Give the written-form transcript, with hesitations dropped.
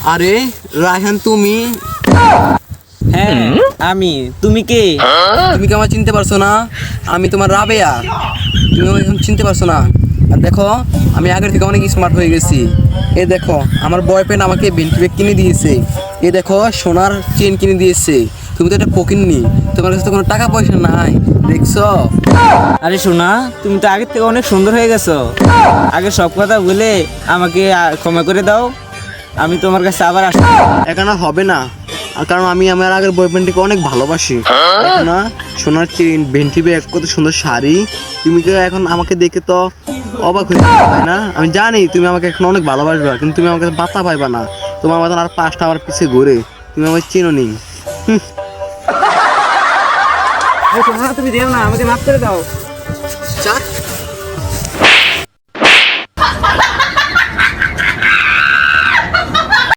আরে রায়হান, তুমি? হ্যাঁ আমি। তুমি কে? তুমি কি আমার চিনতে পারছো না? আমি তোমার রাবেয়া। তুমি আমাকে এখন চিনতে পারছো না? আর দেখো, আমি আগের থেকে অনেক স্মার্ট হয়ে গেছি। এ দেখো, আমার বয়ফ্রেন্ড আমাকে বেন্টি ব্যাগ কিনে দিয়েছে। এ দেখো, সোনার চেন কিনে দিয়েছে। তুমি তো এটা পকিননি, তোমার কাছে তো কোনো টাকা পয়সা নাই, দেখছো? আরে সোনা, তুমি তো আগের থেকে অনেক সুন্দর হয়ে গেছো। আগে সব কথা বলে আমাকে ক্ষমা করে দাও। আমি তোমার কাছে আবার আসবো। এখন আর হবে না, কারণ আমি আমার আগের বয়ফ্রেন্ডকে অনেক ভালোবাসি। দেখো না, সোনার চেন, বেন্টি ব্যাগ, কত সুন্দর শাড়ি। তুমি তো এখন আমাকে দেখে তো অবাক হয়ে যাবে, তাই না? আমি জানি তুমি আমাকে এখন অনেক ভালোবাসবা, কিন্তু তুমি আমাকে বাতা পাইবা না। তোমার মতন আর 5টা আমার পিছিয়ে ঘুরে, তুমি আমাকে চেনো নি। সোনা তুমি দেও না, আমাকে মাফ করে দাও। চা